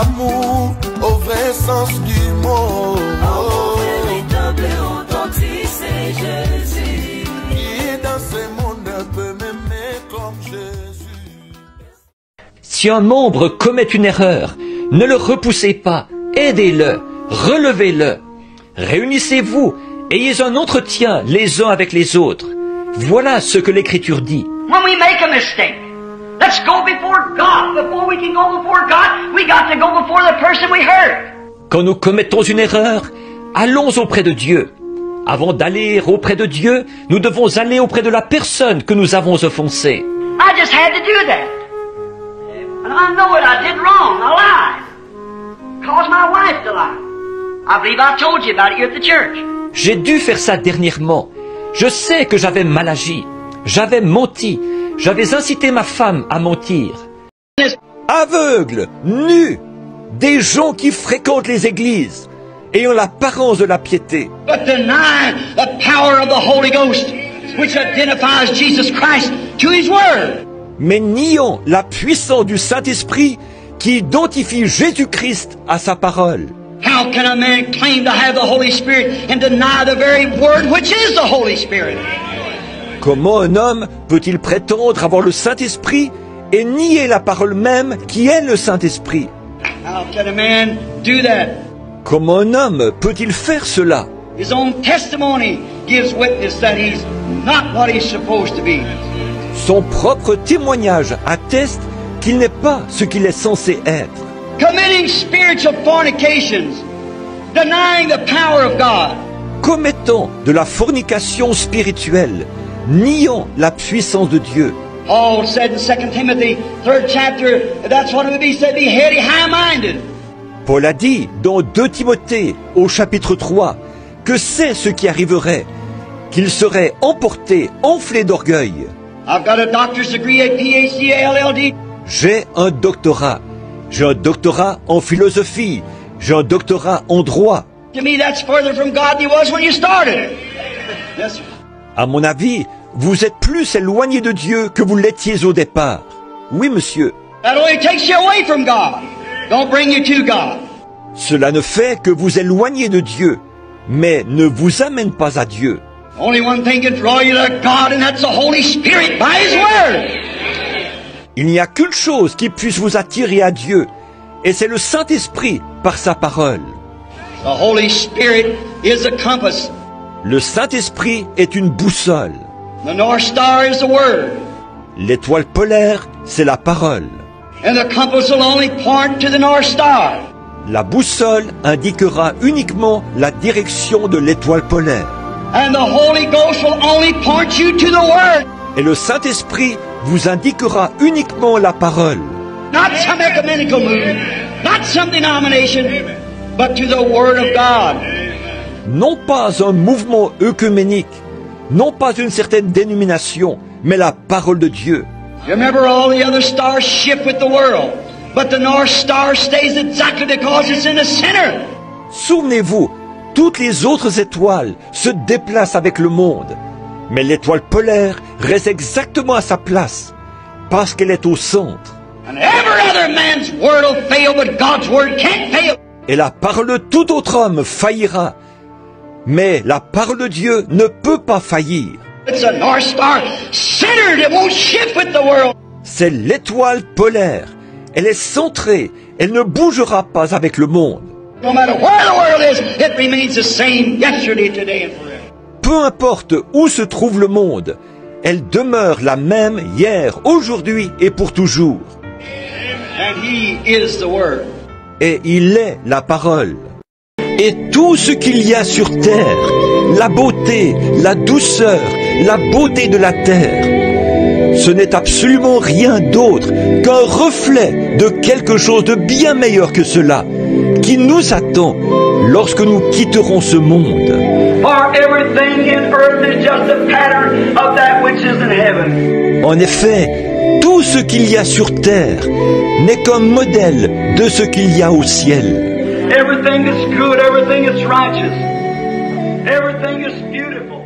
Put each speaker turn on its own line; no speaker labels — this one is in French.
Amour au vrai sens du mot.
Amour véritable et authentique, c'est Jésus.
Qui dans ce monde peut m'aimer comme Jésus.
Si un membre commet une erreur, ne le repoussez pas, aidez-le, relevez-le. Réunissez-vous, ayez un entretien les uns avec les autres. Voilà ce que l'Écriture dit.
When we make a mistake, let's go before God. Before we can go before God, we got to go before the person we hurt.
Quand nous commettons une erreur, allons auprès de Dieu. Avant d'aller auprès de Dieu, nous devons aller auprès de la personne que nous avons offensée.
I just had to do that. And I know it, I did wrong, I lied. Caused my wife to lie. I believe I told you about it here at the church.
J'ai dû faire ça dernièrement. Je sais que j'avais mal agi. J'avais menti. J'avais incité ma femme à mentir. Aveugles, nus, des gens qui fréquentent les églises, ayant l'apparence de la piété.
But deny the power of the Holy Ghost, which identifies Jesus Christ to His Word.
Mais niant la puissance du Saint-Esprit qui identifie Jésus-Christ à sa parole.
How can a man claim to have the Holy Spirit and deny the very Word which is the Holy Spirit?
Comment un homme peut-il prétendre avoir le Saint-Esprit et nier la parole même qui est le Saint-Esprit?
How can a man do that?
Comment un homme peut-il faire cela?
His own testimony gives witness that he's not what he's supposed to be.
Son propre témoignage atteste qu'il n'est pas ce qu'il est censé être.
Committing spiritual fornications, denying the power of God.
Commettant de la fornication spirituelle, niant la puissance de Dieu.
Paul said in 2 Timothy, 3rd chapter, that's what it would be, said, be heady, high-minded.
Paul a dit dans 2 Timothée au chapitre 3 que c'est ce qui arriverait, qu'il serait emporté, enflé d'orgueil.
I've got a doctor's degree, a PhD, a LLD.
J'ai un doctorat. J'ai un doctorat en philosophie. J'ai un doctorat en droit.
To me, that's further from God than he was when you started. Yes, sir.
À mon avis, vous êtes plus éloigné de Dieu que vous l'étiez au départ. Oui, monsieur.
That only takes you away from God. Don't bring you to God.
Cela ne fait que vous éloigner de Dieu, mais ne vous amène pas à Dieu.
Only one thing can draw you to God, and that's the Holy Spirit by His Word.
Il n'y a qu'une chose qui puisse vous attirer à Dieu, et c'est le Saint-Esprit par sa parole.
The Holy Spirit is a compass.
Le Saint-Esprit est une boussole.
The North Star is the Word.
L'étoile polaire, c'est la parole.
And the compass will only point to the North Star.
La boussole indiquera uniquement la direction de l'étoile polaire.
And the Holy Ghost will only point you to the Word.
Et le Saint-Esprit vous indiquera uniquement la parole.
Not some ecumenical movement, not some denomination, but to the Word of God.
Non pas un mouvement œcuménique, non pas une certaine dénomination, mais la parole de Dieu.
You remember all the other stars shift with the world, but the North Star stays exactly because it's in the center.
Souvenez-vous, toutes les autres étoiles se déplacent avec le monde, mais l'étoile polaire reste exactement à sa place, parce qu'elle est au centre.
And every other man's word will fail, but God's word can't fail.
Et la parole de tout autre homme faillira, mais la parole de Dieu ne peut pas faillir.
It's a North Star centered, it won't shift with the world.
C'est l'étoile polaire. Elle est centrée, elle ne bougera pas avec le monde.
No matter where the world is, it remains the same yesterday, today, and forever.
Peu importe où se trouve le monde, elle demeure la même hier, aujourd'hui et pour toujours.
And He is the Word.
Et il est la parole. Et tout ce qu'il y a sur terre, la beauté, la douceur, la beauté de la terre, ce n'est absolument rien d'autre qu'un reflet de quelque chose de bien meilleur que cela, qui nous attend lorsque nous quitterons ce monde.
For everything in earth is just a pattern of that which is in heaven.
En effet, tout ce qu'il y a sur terre n'est qu'un modèle de ce qu'il y a au ciel.
Everything is good, everything is righteous, everything is beautiful.